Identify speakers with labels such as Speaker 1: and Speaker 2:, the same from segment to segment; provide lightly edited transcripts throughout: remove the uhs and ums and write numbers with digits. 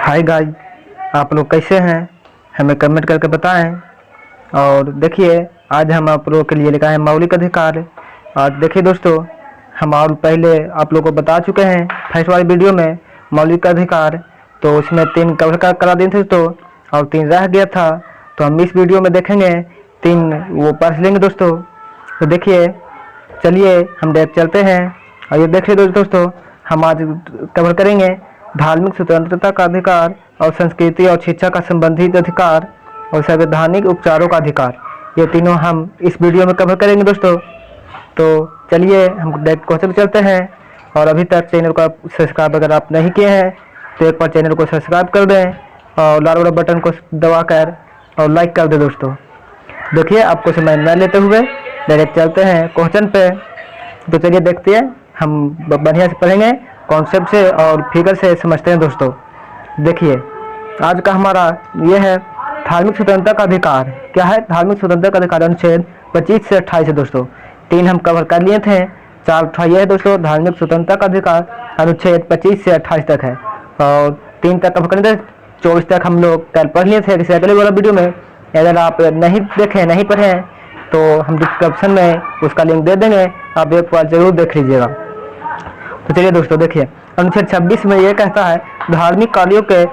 Speaker 1: Hi guys, आप लोग कैसे हैं? हमें कमेंट करके बताएं। और देखिए, आज हम आप लोगों के लिए लेकर आए मौलिक अधिकार। और देखिए दोस्तों, हम और पहले आप लोगों को बता चुके हैं फर्स्ट वाली वीडियो में मौलिक अधिकार। तो उसमें 3 कवर करा दिए थे दोस्तों, और 3 रह गया था। तो हम इस वीडियो में देखेंगे 3 वो पढ़ लेंगे दोस्तों। तो देखिए, चलिए हम डायरेक्ट चलते हैं। और ये देखिए दोस्तों, हम आज कवर करेंगे धार्मिक स्वतंत्रता का अधिकार और संस्कृति और शिक्षा का संबंधित अधिकार और संवैधानिक उपचारों का अधिकार। ये तीनों हम इस वीडियो में कवर करेंगे दोस्तों। तो चलिए हम डायरेक्ट क्वेश्चन पे चलते हैं। और अभी तक चैनल को आप सब्सक्राइब अगर आप नहीं किए हैं तो एक बार चैनल को सब्सक्राइब कर दें और लाल वाला बटन को दबाकर और लाइक कर दें दोस्तों। देखिए, आपको समय न लेते हुए डायरेक्ट चलते हैं क्वेश्चन पे। तो चलिए देखते हैं, हम बढ़िया से पढ़ेंगे, कॉन्सेप्ट से और फिगर से समझते हैं दोस्तों। देखिए, आज का हमारा ये है धार्मिक स्वतंत्रता का अधिकार। क्या है धार्मिक स्वतंत्रता का अधिकार? अनुच्छेद 25 से 28 है दोस्तों। 3 हम कवर कर लिए थे, 4 ये है दोस्तों धार्मिक स्वतंत्रता का अधिकार अनुच्छेद 25 से 28 तक है। और 3 तक कवर करने थे, 24 तक हम लोग कल पढ़ लिए थे अगले वाला वीडियो में। अगर आप नहीं देखें, नहीं पढ़े तो हम डिस्क्रिप्शन में उसका लिंक दे देंगे, आप एक बार जरूर देख लीजिएगा। तो चलिए दोस्तों, देखिए अनुच्छेद 26 में यह कहता है धार्मिक कार्यों के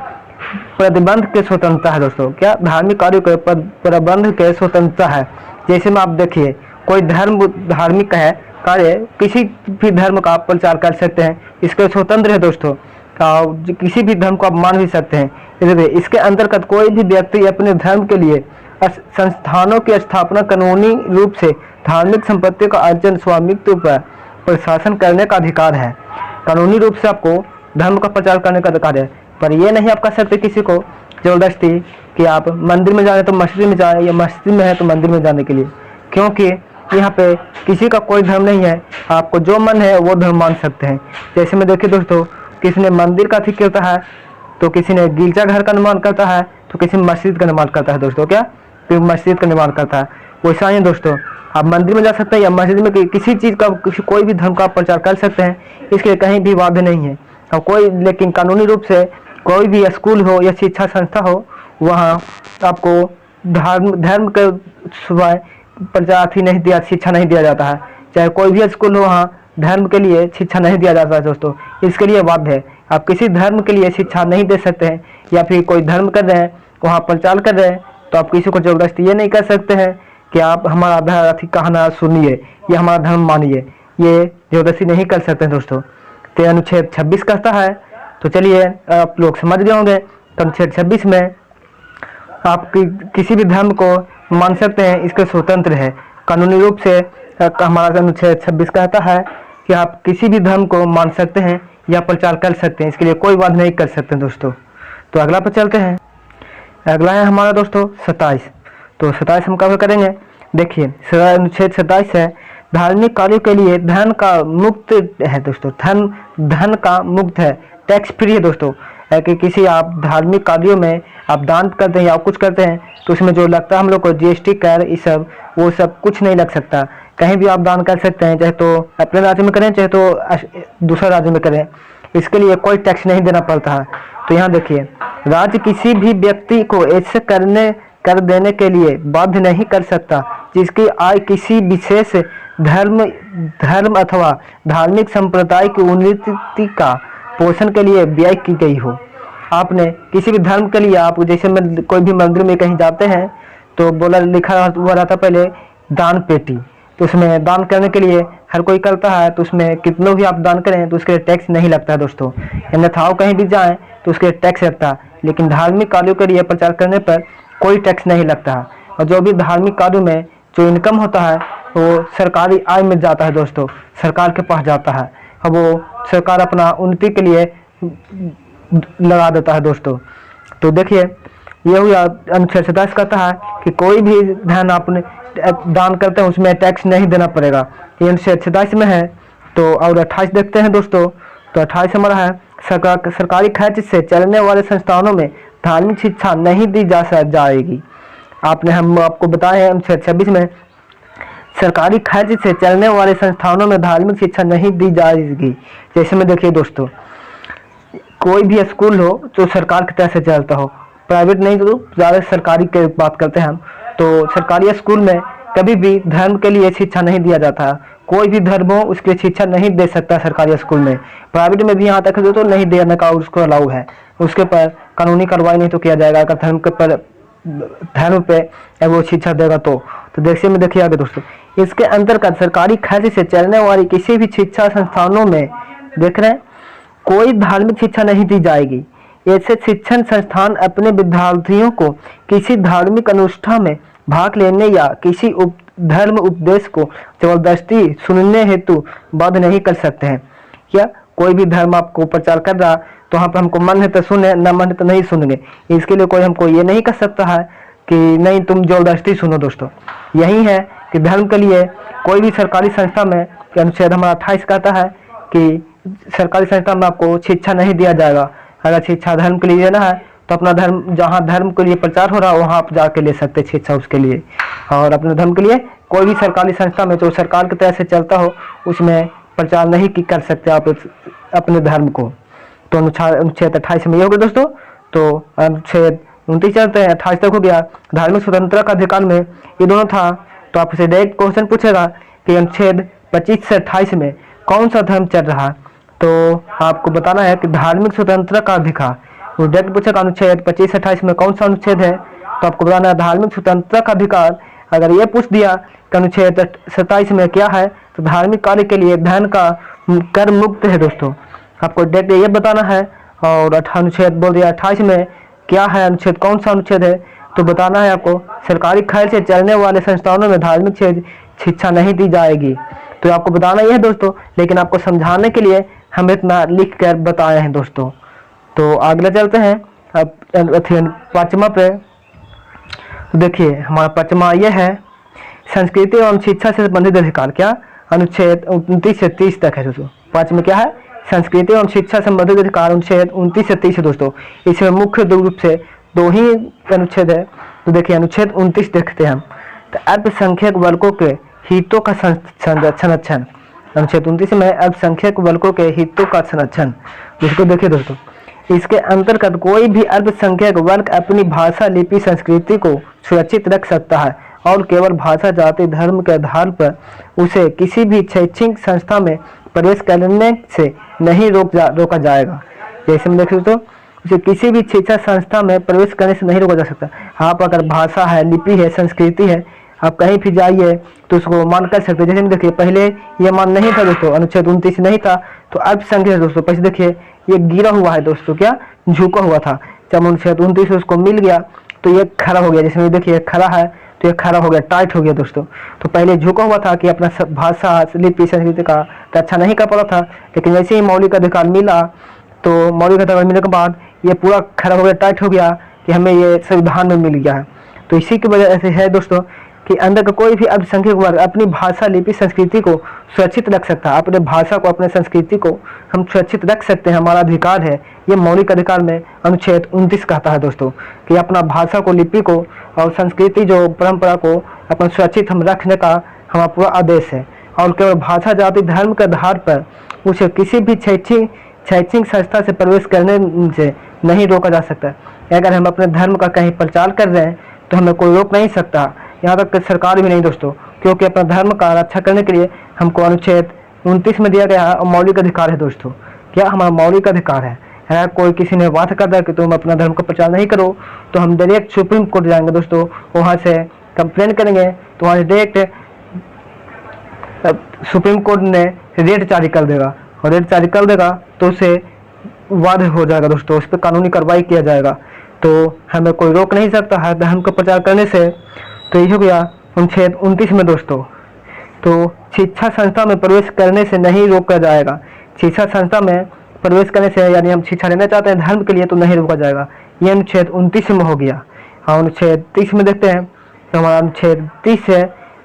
Speaker 1: प्रतिबंध के स्वतंत्रता है दोस्तों। क्या धार्मिक कार्यों के प्रतिबंध के स्वतंत्रता है? जैसे में आप देखिए, कोई धर्म धार्मिक है कार्य, किसी भी धर्म का आप प्रचार कर सकते हैं, इसके स्वतंत्र है दोस्तों। किसी भी धर्म को आप मान भी सकते हैं। इसके अंतर्गत कोई भी व्यक्ति अपने धर्म के लिए संस्थानों की स्थापना कानूनी रूप से धार्मिक संपत्ति का अर्जन स्वामित्व पर प्रशासन करने का अधिकार है। कानूनी रूप से आपको धर्म का प्रचार करने का अधिकार है, पर यह नहीं आप कर सकते किसी को जबरदस्ती कि आप मंदिर में जाए तो मस्जिद में जाए, या मस्जिद में है तो मंदिर में जाने के लिए, क्योंकि यहाँ पे किसी का कोई धर्म नहीं है। आपको जो मन है वो धर्म मान सकते हैं। जैसे में देखिए दोस्तों, किसी ने मंदिर का ठीक करता है, तो किसी ने गिरजाघर का निर्माण करता है, तो किसी मस्जिद का निर्माण करता है दोस्तों। क्या तो मस्जिद का निर्माण करता है, वैसा ही दोस्तों आप मंदिर में जा सकते हैं या मस्जिद में किसी चीज़ का कोई भी धर्म का प्रचार कर सकते हैं, इसके लिए कहीं भी बाध्य नहीं है। और कोई लेकिन कानूनी रूप से कोई भी स्कूल हो या शिक्षा संस्था हो, वहाँ आपको धर्म के सिवाय प्रचार नहीं दिया, शिक्षा नहीं दिया जाता है। चाहे कोई भी स्कूल हो, वहाँ धर्म के लिए शिक्षा नहीं दिया जाता है दोस्तों। इसके लिए बाध्य है, आप किसी धर्म के लिए शिक्षा नहीं दे सकते हैं, या फिर कोई धर्म कर रहे हैं वहाँ प्रचार कर रहे हैं, तो आप किसी को जबरदस्ती ये नहीं कर सकते हैं कि आप हमारा कहना सुनिए या हमारा धर्म मानिए, ये जबरदस्ती नहीं कर सकते हैं दोस्तों। तो अनुच्छेद 26 कहता है। तो चलिए आप लोग समझ गए होंगे। तो अनुच्छेद 26 में आप किसी भी धर्म को मान सकते हैं, इसके स्वतंत्र है कानूनी रूप से। हमारा अनुच्छेद 26 कहता है कि आप किसी भी धर्म को मान सकते हैं या प्रचार कर सकते हैं, इसके लिए कोई बात नहीं कर सकते दोस्तों। तो अगला पर चलते हैं। अगला है हमारा दोस्तों 27। तो 27 हम कवर करेंगे। देखिए, अनुच्छेद 27 है धार्मिक कार्यों के लिए धन का मुक्त है दोस्तों। धन का मुक्त है, टैक्स फ्री है दोस्तों। है कि किसी आप धार्मिक कार्यों में आप दान करते हैं या कुछ करते हैं, तो उसमें जो लगता है हम लोग को GST कर, ये सब वो सब कुछ नहीं लग सकता। कहीं भी आप दान कर सकते हैं, चाहे तो अपने राज्य में करें चाहे तो दूसरे राज्य में करें, इसके लिए कोई टैक्स नहीं देना पड़ता है। तो यहाँ देखिए, राज्य किसी भी व्यक्ति को ऐसे कर देने के लिए बाध्य नहीं कर सकता जिसकी आय किसी विशेष धर्म अथवा धार्मिक संप्रदाय की उन्नति का पोषण के लिए व्यय की गई हो। आपने किसी भी धर्म के लिए, आप जैसे में कोई भी मंदिर में कहीं जाते हैं तो लिखा हुआ रहता पहले दान पेटी, तो उसमें दान करने के लिए हर कोई करता है, तो उसमें कितनों भी आप दान करें तो उसके लिए टैक्स नहीं लगता है दोस्तों। अन्यथा कहीं भी जाएं तो उसके लिए टैक्स लगता है, लेकिन धार्मिक कार्यों के लिए प्रचार करने पर कोई टैक्स नहीं लगता है। और जो भी धार्मिक कार्यों में जो इनकम होता है वो सरकारी आय में जाता है दोस्तों, सरकार के पास जाता है, अब वो सरकार अपना उन्नति के लिए लगा देता है दोस्तों। तो देखिए, ये हुआ अनुच्छेद 27 कहता है कि कोई भी धन आपने दान करते हैं उसमें टैक्स नहीं देना पड़ेगा, ये अनुच्छेद 27 में है। तो और 28 देखते हैं दोस्तों। तो 28 हमारा है सरकारी खर्च से चलने वाले संस्थानों में धार्मिक शिक्षा नहीं दी जाएगी। हम आपको बताए हैं अनुच्छेद 26 में सरकारी खर्च से चलने वाले संस्थानों में धार्मिक शिक्षा नहीं दी जाएगी। जैसे में देखिए दोस्तों, कोई भी स्कूल हो जो सरकार की तरफ से चलता हो, प्राइवेट नहीं तो ज़्यादा सरकारी की बात करते हैं हम, तो सरकारी स्कूल में कभी भी धर्म के लिए शिक्षा नहीं दिया जाता। कोई भी धर्म हो उसके लिए शिक्षा नहीं दे सकता सरकारी स्कूल में। प्राइवेट में भी यहाँ तक है तो नहीं देने का उसको अलाउ है, उसके पर कानूनी कार्रवाई नहीं तो किया जाएगा अगर धर्म पे वो शिक्षा देगा तो देखिए आगे दोस्तों, इसके अंतर्गत सरकारी खर्च से चलने वाली किसी भी शिक्षा संस्थानों में देख रहे हैं कोई धार्मिक शिक्षा नहीं दी जाएगी। ऐसे शिक्षण संस्थान अपने विद्यार्थियों को किसी धार्मिक अनुष्ठान में भाग लेने या किसी धर्म उपदेश को जबरदस्ती सुनने हेतु बाध्य नहीं कर सकते हैं। क्या कोई भी धर्म आपको प्रचार कर रहा तो वहाँ पर हमको मन है तो सुने, न मन है तो नहीं सुनेंगे। इसके लिए कोई हमको ये नहीं कर सकता है कि नहीं तुम जबरदस्ती सुनो। दोस्तों यही है कि धर्म के लिए कोई भी सरकारी संस्था में अनुच्छेद हमारा 28 कहता है कि सरकारी संस्था में आपको शिक्षा नहीं दिया जाएगा। अगर शिक्षा धर्म के लिए लेना है तो अपना धर्म, जहाँ धर्म के लिए प्रचार हो रहा है वहाँ आप जाके ले सकते शिक्षा उसके लिए। और अपने धर्म के लिए कोई भी सरकारी संस्था में जो सरकार की तरह से चलता हो उसमें प्रचार नहीं कर सकते आप अपने धर्म को। तो अनुच्छेद 28 में ये हो गया दोस्तों। तो अनुच्छेद 29 चलते हैं, 28 तक हो गया। धार्मिक स्वतंत्रता का अधिकार में ये दोनों था। तो आपसे डायरेक्ट क्वेश्चन पूछेगा कि अनुच्छेद 25 से 28 में कौन सा धर्म चल रहा है, तो आपको बताना है कि धार्मिक स्वतंत्रता का अधिकार। वो डायरेक्ट पूछेगा अनुच्छेद 25 से 28 में कौन सा अनुच्छेद है, तो आपको बताना है धार्मिक स्वतंत्रता का अधिकार। अगर ये पूछ दिया कि अनुच्छेद 27 में क्या है, तो धार्मिक कार्य के लिए धन का कर मुक्त है दोस्तों, आपको डायरेक्ट ये बताना है। और अनुच्छेद बोल दिया 28 में क्या है, अनुच्छेद कौन सा अनुच्छेद है, तो बताना है आपको सरकारी खर्च से चलने वाले संस्थानों में धार्मिक शिक्षा नहीं दी जाएगी। तो आपको बताना यह है दोस्तों, लेकिन आपको समझाने के लिए हम इतना लिख कर बताए हैं दोस्तों। तो अगले चलते हैं अब पाँचवा पे। तो देखिए हमारा पाँचवा यह है संस्कृति एवं शिक्षा से संबंधित अधिकार। क्या अनुच्छेद 29 से 30 तक है दोस्तों। पाँच में क्या है, संस्कृति एवं शिक्षा संबंधित अधिकार अनुच्छेद 29 से 30 है दोस्तों। इसमें मुख्य रूप से दो ही अनुच्छेद है। तो देखिए अनुच्छेद 29 देखते हैं हम, तो अल्पसंख्यक वर्गों के हितों का संरक्षण। अनुच्छेद 29 में अल्पसंख्यक वर्गों के हितों का संरक्षण, जिसको देखिए दोस्तों, इसके अंतर्गत कोई भी अल्पसंख्यक वर्ग अपनी भाषा, लिपि, संस्कृति को सुरक्षित रख सकता है और केवल भाषा, जाति, धर्म के आधार पर उसे किसी भी शैक्षणिक संस्था में प्रवेश करने से नहीं रोका जाएगा। जैसे हम देख सकते हो, उसे किसी भी शिक्षा संस्था में प्रवेश करने से नहीं रोका जा सकता। आप अगर भाषा है, लिपि है, संस्कृति है, आप कहीं भी जाइए तो उसको मान कर सकते। जैसे देखिए पहले ये मान नहीं था दोस्तों, अनुच्छेद 29 नहीं था, तो अल्पसंख्यक दोस्तों पहले देखिए ये गिरा हुआ है दोस्तों, क्या झुका हुआ था। जब अनुच्छेद 29 उसको मिल गया तो ये खड़ा हो गया। जैसे देखिए खड़ा है तो ये खड़ा हो गया, टाइट हो गया दोस्तों। तो पहले झुका हुआ था कि अपना भाषा, लिपि, संस्कृति का रक्षा नहीं कर पा रहा था, लेकिन जैसे ही मौलिक अधिकार मिला तो मौलिक अधिकार मिलने के बाद ये पूरा खड़ा हो गया, टाइट हो गया कि हमें ये संविधान में मिल गया है। तो इसी की वजह से है दोस्तों कि अंदर का कोई भी अल्पसंख्यक वर्ग अपनी भाषा, लिपि, संस्कृति को सुरक्षित रख सकता है। अपने भाषा को, अपने संस्कृति को हम सुरक्षित रख सकते हैं, हमारा अधिकार है। ये मौलिक अधिकार में अनुच्छेद 29 कहता है दोस्तों कि अपना भाषा को, लिपि को और संस्कृति जो परंपरा को अपना सुरक्षित हम रखने का हमारा पूरा आदेश है। और केवल भाषा, जाति, धर्म के आधार पर उसे किसी भी शैक्षणिक संस्था से प्रवेश करने से नहीं रोका जा सकता। अगर हम अपने धर्म का कहीं प्रचार कर रहे हैं तो हमें कोई रोक नहीं सकता, यहाँ तक कि सरकार भी नहीं दोस्तों, क्योंकि अपना धर्म का रक्षा करने के लिए हमको अनुच्छेद 29 में दिया गया है और मौलिक अधिकार है दोस्तों। क्या हमारा मौलिक अधिकार है। अगर कोई किसी ने बात कर दिया कि तुम अपना धर्म का प्रचार नहीं करो तो हम डायरेक्ट सुप्रीम कोर्ट जाएंगे दोस्तों, वहाँ से कंप्लेन करेंगे तो वहाँ से डायरेक्ट सुप्रीम कोर्ट ने रेट जारी कर देगा, और रेट जारी कर देगा तो उसे वाद हो जाएगा दोस्तों, उस पर कानूनी कार्रवाई किया जाएगा। तो हमें कोई रोक नहीं सकता है धर्म का प्रचार करने से। तो ये हो गया अनुच्छेद 29 में दोस्तों। तो शिक्षा संस्था में प्रवेश करने से नहीं रोका जाएगा। शिक्षा संस्था में प्रवेश करने से, यानी हम शिक्षा लेना चाहते हैं धर्म के लिए, तो नहीं रोका जाएगा। ये अनुच्छेद 29 में हो गया। और अनुच्छेद 30 में देखते हैं, तो हमारा अनुच्छेद 30 है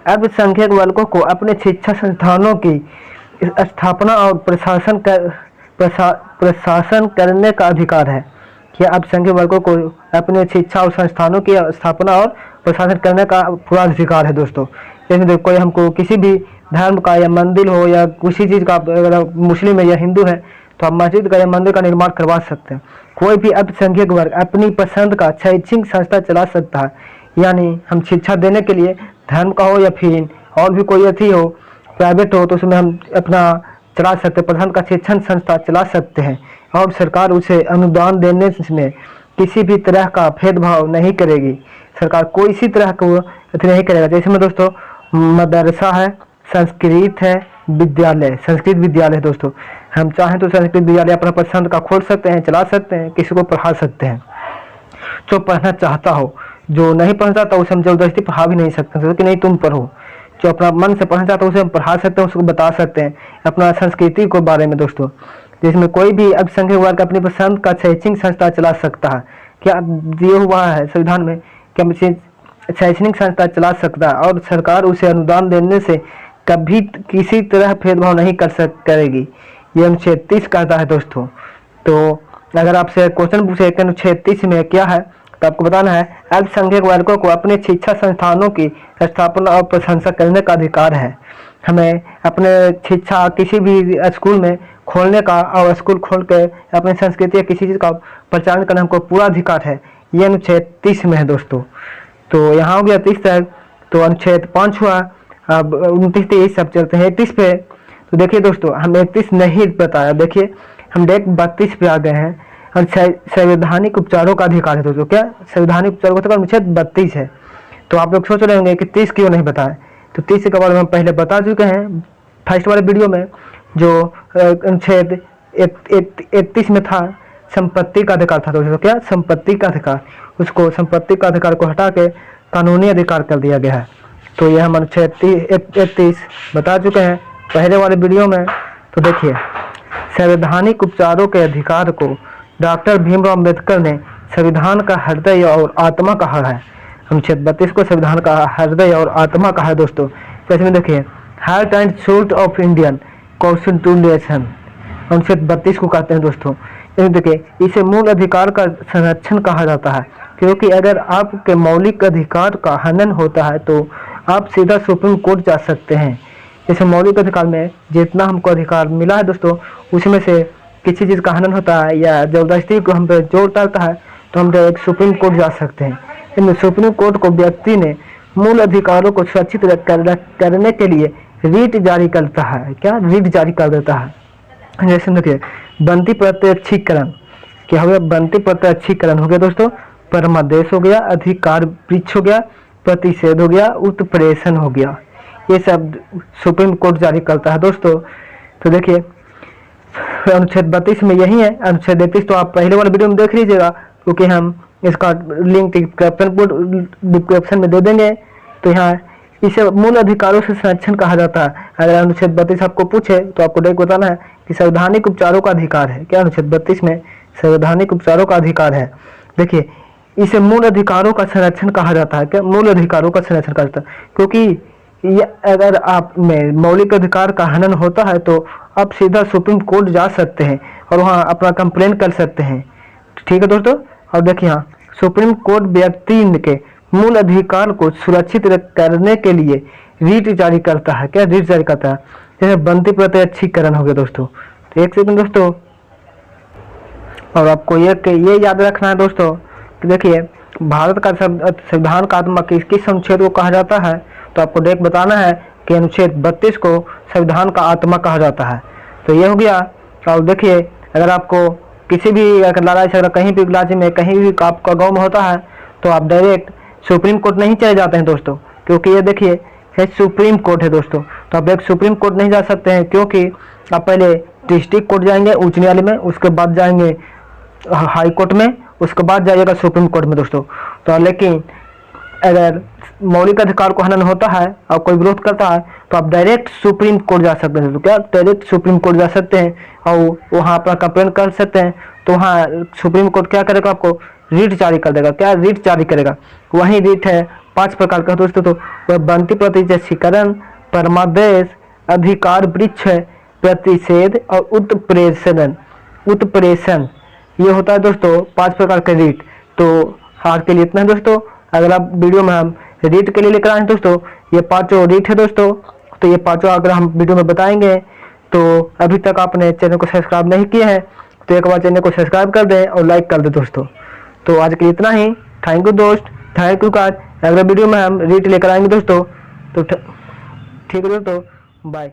Speaker 1: अल्पसंख्यक वर्गों को अपने शिक्षा संस्थानों की स्थापना और प्रशासन करने का अधिकार है। क्या अल्पसंख्यक वर्गों को अपने शिक्षा और संस्थानों की स्थापना और प्रशासन करने का पूरा अधिकार है दोस्तों। जैसे कोई हमको किसी भी धर्म का या मंदिर हो या किसी चीज़ का, अगर मुस्लिम है या हिंदू है, तो आप मस्जिद का या मंदिर का निर्माण करवा सकते हैं। कोई भी अल्पसंख्यक वर्ग अपनी पसंद का शैक्षणिक संस्था चला सकता है, यानी हम शिक्षा देने के लिए धर्म का हो या फिर और भी कोई अथी हो, प्राइवेट हो, तो उसमें हम अपना चला सकते हैं, पसंद का शिक्षण संस्था चला सकते हैं और सरकार उसे अनुदान देने में किसी भी तरह का भेदभाव नहीं करेगी। सरकार कोई इसी तरह को अथी नहीं करेगा। जैसे में दोस्तों मदरसा है, संस्कृत है, विद्यालय, संस्कृत विद्यालय दोस्तों, हम चाहें तो संस्कृत विद्यालय अपना पसंद का खोल सकते हैं, चला सकते हैं, किसी को पढ़ा सकते हैं जो पढ़ना चाहता हो। जो नहीं पढ़ना चाहता उसे हम जबरदस्ती पढ़ा भी नहीं सकते कि नहीं तुम पढ़ो। जो अपना मन से पढ़ना चाहता है उसे हम पढ़ा सकते हैं, उसको बता सकते हैं अपना संस्कृति के बारे में दोस्तों, जिसमें कोई भी अल्पसंख्यक वर्ग अपनी पसंद का शैक्षणिक संस्था चला सकता है। क्या दिया हुआ है संविधान में कि शैक्षणिक संस्था चला सकता है और सरकार उसे अनुदान देने से कभी किसी तरह भेदभाव नहीं करेगी। ये अनुच्छेद 30 कहता है दोस्तों। तो अगर आपसे क्वेश्चन पूछे कि अनुच्छेद 30 में क्या है, तो आपको बताना है अल्पसंख्यक वर्गों को अपने शिक्षा संस्थानों की स्थापना और प्रशंसा करने का अधिकार है। हमें अपने शिक्षा किसी भी स्कूल में खोलने का और स्कूल खोल के अपनी संस्कृति या किसी चीज़ का प्रचार करने हमको पूरा अधिकार है। ये अनुच्छेद 30 में है दोस्तों। तो यहाँ हो गया 30 तक, तो अनुच्छेद 5 हुआ। अब 29 30 सब चलते हैं 31 पे। तो देखिए दोस्तों हम 31 नहीं बताया, देखिए हम डायरेक्ट 32 पे आ गए हैं। और संवैधानिक उपचारों का अधिकार है दोस्तों। क्या संवैधानिक उपचारों का अनुच्छेद 32 है। तो आप लोग सोच रहे होंगे कि 30 क्यों नहीं बताए, तो 30 के बारे में हम पहले बता चुके हैं फर्स्ट वाले वीडियो में। जो अनुच्छेद 31 में था संपत्ति का अधिकार था दोस्तों। क्या संपत्ति का अधिकार, उसको संपत्ति का अधिकार को हटा के कानूनी अधिकार कर दिया गया है। तो यह हम अनुच्छेद 31 बता चुके हैं पहले वाले वीडियो में। तो देखिए संवैधानिक उपचारों के अधिकार को डॉक्टर भीमराव अम्बेडकर ने संविधान का हृदय और आत्मा कहा है। अनुच्छेद 32 को संविधान का हृदय और आत्मा कहा है दोस्तों। जैसे में देखिए heart and soul of Indian constitution अनुच्छेद 32 को कहते हैं दोस्तों। देखिए इसे मूल अधिकार का संरक्षण कहा जाता है, क्योंकि अगर आपके मौलिक अधिकार का हनन होता है तो आप सीधा सुप्रीम कोर्ट जा सकते हैं। जैसे मौलिक अधिकार में जितना हमको अधिकार मिला है दोस्तों, उसमें से किसी चीज़ का हनन होता है या जबरदस्ती को हम पे जोर डालता है तो हम डायरेक्ट सुप्रीम कोर्ट जा सकते हैं। इनमें सुप्रीम कोर्ट को व्यक्ति ने मूल अधिकारों को सुरक्षित करने के लिए रीट जारी करता है। क्या रीट जारी कर देता है। जैसे देखिए बनती प्रत्यक्षीकरण, क्या हो गया, बनती प्रत्यक्षीकरण हो गया दोस्तों, परमादेश हो गया, अधिकार वृक्ष हो गया, प्रतिषेध हो गया, उत्प्रेषण हो गया। ये सब सुप्रीम कोर्ट जारी करता है दोस्तों। तो देखिए अनुच्छेद 32 में यही है। अनुच्छेद 33 तो आप पहले वाले वीडियो में देख लीजिएगा, क्योंकि हम इसका लिंक डिस्क्रिप्शन में दे देंगे। तो यहाँ इसे मूल अधिकारों से संरक्षण कहा जाता है। अगर अनुच्छेद 32 आपको पूछे तो आपको डायरेक्ट बताना है कि संवैधानिक उपचारों का अधिकार है। क्या अनुच्छेद 32 में संवैधानिक उपचारों का अधिकार है। देखिए इसे मूल अधिकारों का संरक्षण कहा जाता है। क्या मूल अधिकारों का संरक्षण कहा जाता है, क्योंकि अगर आप में मौलिक अधिकार का हनन होता है तो आप सीधा सुप्रीम कोर्ट जा सकते हैं और वहाँ अपना कंप्लेन कर सकते हैं। ठीक है दोस्तों। और देखिए यहाँ सुप्रीम कोर्ट व्यक्ति के मूल अधिकार को सुरक्षित करने के लिए रीट जारी करता है। क्या रीट जारी करता है, जैसे बनती प्रत्यक्षीकरण हो गया दोस्तों। तो एक सेकंड दोस्तों, और आपको ये याद रखना है दोस्तों कि देखिए भारत का संविधान का आत्मा किस अनुच्छेद को कहा जाता है। तो आपको डायरेक्ट बताना है कि अनुच्छेद 32 को संविधान का आत्मा कहा जाता है। तो ये हो गया। और देखिए अगर आपको किसी भी अगर लड़ाई झगड़ा कहीं भी राज्य में कहीं भी आपका गाँव में होता है तो आप डायरेक्ट सुप्रीम कोर्ट नहीं चले जाते हैं दोस्तों, क्योंकि ये देखिए है सुप्रीम कोर्ट है दोस्तों। तो आप एक सुप्रीम कोर्ट नहीं जा सकते हैं, क्योंकि आप पहले डिस्ट्रिक्ट कोर्ट जाएंगे उच्च न्यायालय में, उसके बाद जाएंगे हाई कोर्ट में, उसके बाद जाइएगा सुप्रीम कोर्ट में दोस्तों। तो लेकिन अगर मौलिक अधिकार को हनन होता है और कोई विरोध करता है तो आप डायरेक्ट सुप्रीम कोर्ट जा सकते हैं। तो क्या डायरेक्ट सुप्रीम कोर्ट जा सकते हैं और वहाँ अपना कंप्लेन कर सकते हैं। तो वहाँ सुप्रीम कोर्ट क्या करेगा, आपको रीट जारी कर देगा। क्या रीट जारी करेगा, वही रीट है 5 प्रकार का दोस्तों। तो वह बनती प्रत्यक्षीकरण, परमादेश, अधिकार वृक्ष, प्रतिषेध और उत्प्रेषण ये होता है दोस्तों 5 प्रकार के रीट। तो आज के लिए इतना है दोस्तों। अगला वीडियो में हम रीट के लिए लेकर आए हैं दोस्तों। ये 5 रीट है दोस्तों। तो ये 5 अगर हम वीडियो में बताएंगे तो अभी तक आपने चैनल को सब्सक्राइब नहीं किया है तो एक बार चैनल को सब्सक्राइब कर दें और लाइक कर दें दोस्तों। तो आज के लिए इतना ही। थैंक यू दोस्त, थैंक यू कार्ड। अगले वीडियो में हम रीट लेकर आएंगे दोस्तों। तो ठीक है दोस्तों, बाय।